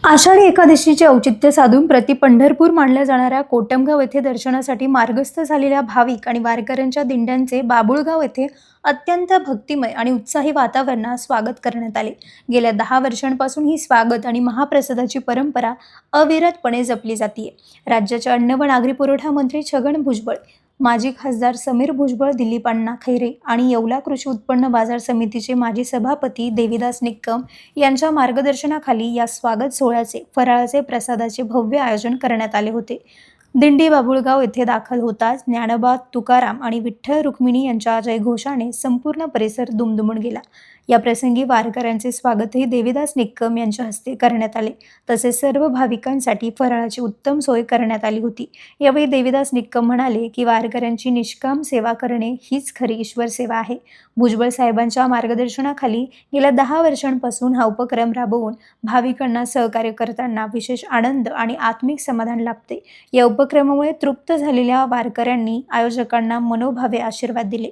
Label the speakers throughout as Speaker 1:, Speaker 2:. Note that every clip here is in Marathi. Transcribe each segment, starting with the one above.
Speaker 1: आषाढी एकादशीचे औचित्य साधून प्रति पंढरपूर मानल्या जाणाऱ्या कोटमगाव येथे दर्शनासाठी मार्गस्थ झालेल्या भाविक आणि वारकऱ्यांच्या दिंड्यांचे बाबुळगाव येथे अत्यंत भक्तिमय आणि उत्साही वातावरणात स्वागत करण्यात आले। गेल्या 10 वर्षांपासून ही स्वागत आणि महाप्रसादाची परंपरा अविरतपणे जपली जाते। राज्याचे अन्न व नागरी पुरवठा मंत्री छगन भुजबळ, माजी खासदार समीर भुजबळ, दिलीप अण्णा खैरे आणि येवला कृषी उत्पन्न बाजार समितीचे माजी सभापती देवीदास निक्कम यांच्या मार्गदर्शनाखाली या स्वागत सोहळ्याचे फराळाचे प्रसादाचे भव्य आयोजन करण्यात आले होते। दिंडी बाबुळगाव येथे दाखल होताच ज्ञानोबा तुकाराम आणि विठ्ठल रुक्मिणी यांच्या जयघोषाने संपूर्ण परिसर दुमदुमून गेला। या प्रसंगी वारकऱ्यांचे स्वागतही देवीदास निक्कम यांच्या हस्ते करण्यात आले। तसेच सर्व भाविकांसाठी फराळाची उत्तम सोय करण्यात आली होती। यावेळी देवीदास निक्कम म्हणाले की वारकऱ्यांची निष्काम सेवा करणे हीच खरी ईश्वर सेवा आहे। भुजबळ साहेबांच्या मार्गदर्शनाखाली गेल्या 10 वर्षांपासून हा उपक्रम राबवून भाविकांना सहकार्य करताना विशेष आनंद आणि आत्मिक समाधान लाभते। या उपक्रमामुळे तृप्त झालेल्या वारकऱ्यांनी आयोजकांना मनोभावे आशीर्वाद दिले।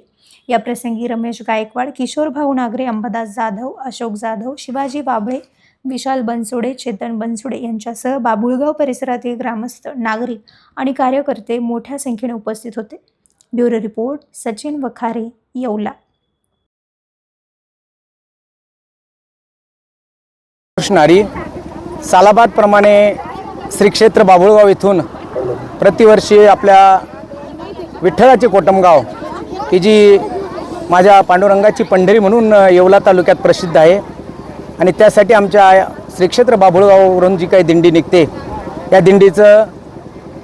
Speaker 1: या प्रसंगी रमेश गायकवाड, किशोर भाऊ नागरे, अंबादास जाधव, अशोक जाधव, शिवाजी बाबळे, विशाल बनसोडे, चेतन बनसोडे यांच्यासह बाबुळगाव परिसरातील ग्रामस्थ, नागरिक आणि कार्यकर्ते मोठ्या संख्येने उपस्थित होते। Bureau report, Sachin Wakhare, Yeola.
Speaker 2: कृष्णारी सालाबाद प्रमाणे श्री क्षेत्र बाबुळगाव इथून प्रतिवर्षी आपल्या विठ्ठलाचे कोटमगाव ही जी माझ्या पांडुरंगाची पंढरी म्हणून येवला तालुक्यात प्रसिद्ध आहे आणि त्यासाठी आमच्या श्री क्षेत्र बाबुळगाववरून जी काही दिंडी निघते या दिंडीचं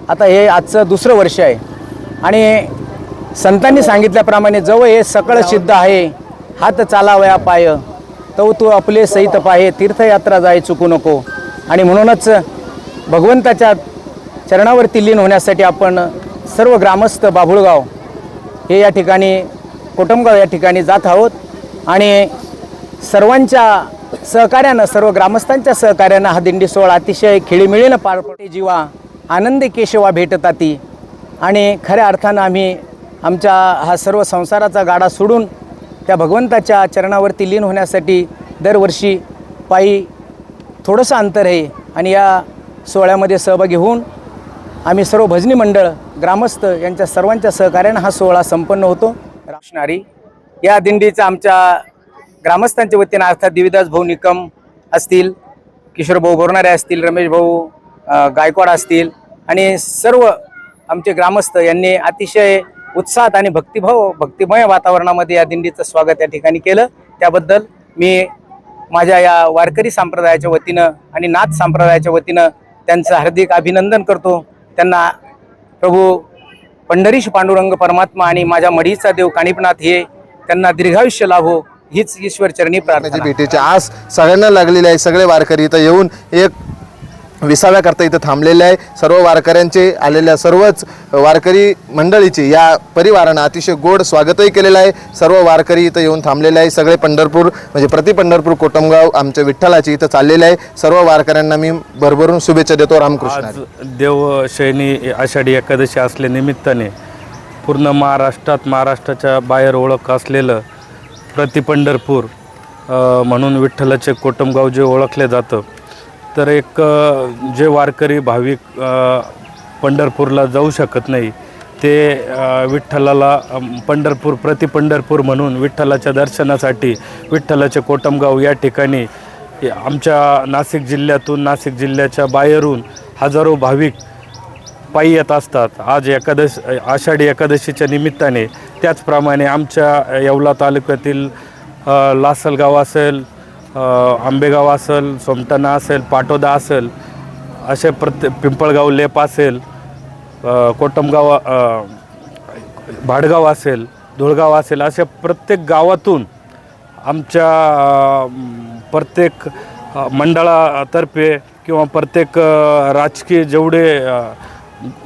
Speaker 2: आता हे आजचं दुसरं वर्ष आहे आणि संतांनी सांगितल्याप्रमाणे जवळ हे सकळ सिद्ध आहे, हात चालावया पाय तो तू आपले सहित पाहे, तीर्थयात्रा जाय चुकू नको। आणि म्हणूनच भगवंताच्या चरणावरती लीन होण्यासाठी आपण सर्व ग्रामस्थ बाबुळगाव हे या ठिकाणी कोटमगाव या ठिकाणी जात आहोत आणि सर्वांच्या सहकार्यानं, सर्व ग्रामस्थांच्या सहकार्यानं हा दिंडी सोहळा अतिशय खेळीमेळीनं पार पडते। जीवा आनंदी केशवा भेटताती आणि खऱ्या अर्थानं आम्ही आमच्या हा सर्व संसाराचा गाडा सोडून त्या भगवंताच्या चरणावरती लीन होण्यासाठी दरवर्षी पायी थोडंसं अंतर आहे आणि या सोहळ्यामध्ये सहभागी होऊन आम्ही सर्व भजनी मंडळ, ग्रामस्थ यांच्या सर्वांच्या सहकार्यानं हा सोहळा संपन्न होतो। राशनारी या दिंडीचा आमच्या ग्रामस्थांच्या वतीनं अर्थात देवीदास भाऊ निकम असतील, किशोर भाऊ बोरणारे असतील, रमेश भाऊ गायकवाड असतील आणि सर्व आमचे ग्रामस्थ यांनी अतिशय उत्साहात आणि भक्तिमय वातावरणामध्ये या दिंडीचं स्वागत या ठिकाणी केलं। त्याबद्दल मी माझ्या या वारकरी संप्रदायाच्या वतीनं आणि नाथ संप्रदायाच्या वतीनं त्यांचं हार्दिक अभिनंदन करतो। त्यांना प्रभू पंढरीश पांडुरंग परमात्मा आणि माझ्या मढीचा देव काणिपनाथ हे त्यांना दीर्घायुष्य लाभो हीच ईश्वर चरणी प्रार्थना।
Speaker 3: भेटीची आस सगळ्यांना लागलेली आहे। सगळे वारकरी इथं येऊन एक विसाव्याकरता इथं थांबलेले आहे। सर्व वारकऱ्यांचे आलेल्या सर्वच वारकरी मंडळीचे या परिवारानं अतिशय गोड स्वागतही केलेलं आहे। सर्व वारकरी इथं येऊन थांबलेले आहे। सगळे पंढरपूर म्हणजे प्रति पंढरपूर कोटमगाव आमच्या विठ्ठलाचे इथं चाललेले आहे। सर्व वारकऱ्यांना मी भरभरून शुभेच्छा देतो। रामकृष्ण।
Speaker 4: आज देवशयनी आषाढी एकादशी असल्या निमित्ताने पूर्ण महाराष्ट्राच्या बाहेर ओळख असलेलं प्रति पंढरपूर म्हणून विठ्ठलाचे कोटमगाव जे ओळखले जातं, तर एक जे वारकरी भाविक पंढरपूरला जाऊ शकत नाही ते विठ्ठलाला प्रति पंढरपूर म्हणून विठ्ठलाच्या दर्शनासाठी विठ्ठलाचे कोटमगाव या ठिकाणी आमच्या नाशिक जिल्ह्यातून, नाशिक जिल्ह्याच्या बाहेरून हजारो भाविक पायी येत असतात। आज आषाढी एकादशीच्या निमित्ताने त्याचप्रमाणे आमच्या येवला तालुक्यातील लासलगाव असेल, आंबेगाव असेल, सोमटाणा असेल, पाटोदा असेल, असे पिंपळगाव लेप असेल, कोटमगाव, भाडगाव असेल, धुळगाव असेल, अशा प्रत्येक गावातून आमच्या प्रत्येक मंडळातर्फे किंवा प्रत्येक राजकीय जेवढे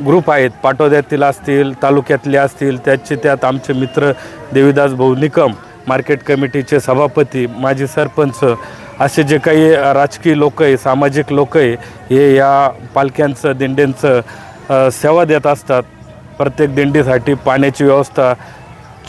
Speaker 4: ग्रुप आहेत, पाटोद्यातील असतील, तालुक्यातले असतील, त्यात आमचे मित्र देवीदास भाऊ निकम, मार्केट कमिटीचे सभापती, माजी सरपंच, असे जे काही राजकीय लोक आहे, सामाजिक लोक आहे, हे या पालख्यांचं, दिंड्यांचं सेवा देत असतात। प्रत्येक दिंडीसाठी पाण्याची व्यवस्था,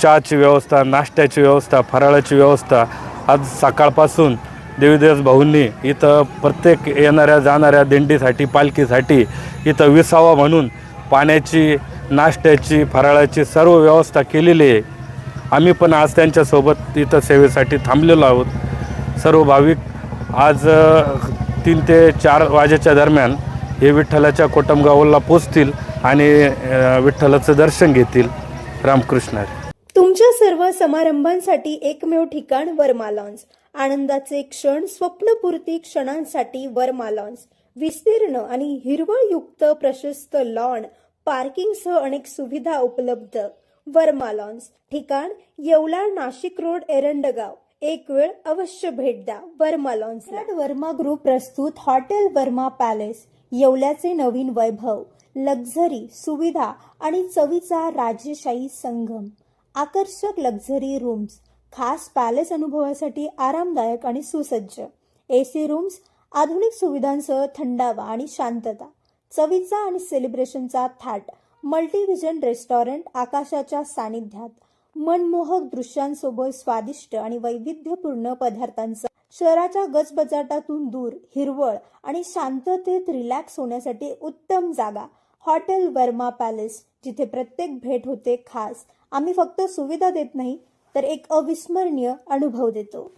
Speaker 4: चहाची व्यवस्था, नाश्त्याची व्यवस्था, फराळाची व्यवस्था आज सकाळपासून देवीदास भाऊंनी इथं प्रत्येक येणाऱ्या जाणाऱ्या दिंडीसाठी पालखीसाठी इथं विसावा म्हणून पाण्याची, नाश्त्याची, फराळाची सर्व व्यवस्था केलेली आहे. आम्ही पण आज त्यांच्यासोबत इथं सेवेसाठी थांबलेलो आहोत. सर्व भाविक आज 3 ते 4 वाजेच्या दरम्यान हे विठ्ठलाच्या कोटमगावला पोचतील आणि विठ्ठलाचं दर्शन घेतील. रामकृष्ण हरी.
Speaker 1: तुमच्या सर्व समारंभांसाठी एकमेव ठिकाण वर्मा लॉन्स. आनंदाचे क्षण, स्वप्नपूर्ती क्षणांसाठी वर्मा लॉन्स. विस्तीर्ण आणि हिरवळयुक्त प्रशस्त लॉन, पार्किंगसह अनेक सुविधा उपलब्ध. वर्मा लॉन्स. ठिकाण येवला, नाशिक रोड, एरंडगाव. एक वेळ अवश्य भेट द्या वर्मा लॉन्सला. वर्मा ग्रुप प्रस्तुत हॉटेल वर्मा पॅलेस. येवल्याचे नवीन वैभव, लक्झरी, सुविधा आणि चवीचा राजेशाही संगम. आकर्षक लक्झरी रूम्स, खास पॅलेस अनुभवासाठी आरामदायक आणि सुसज्ज. AC रूम्स, आधुनिक सुविधांसह थंडावा आणि शांतता. चवीचा आणि सेलिब्रेशनचा थाट. मल्टीव्हिजन रेस्टॉरंट आकाशाच्या सानिध्यात. मनमोहक दृश्यांसोबत स्वादिष्ट आणि वैविध्यपूर्ण पदार्थांचा. शहराच्या गजबजाटातून दूर, हिरवळ आणि शांततेत रिलॅक्स होण्यासाठी उत्तम जागा. हॉटेल वर्मा पॅलेस, जिथे प्रत्येक भेट होते खास. आम्ही फक्त सुविधा देत नाही तर एक अविस्मरणीय अनुभव देतो.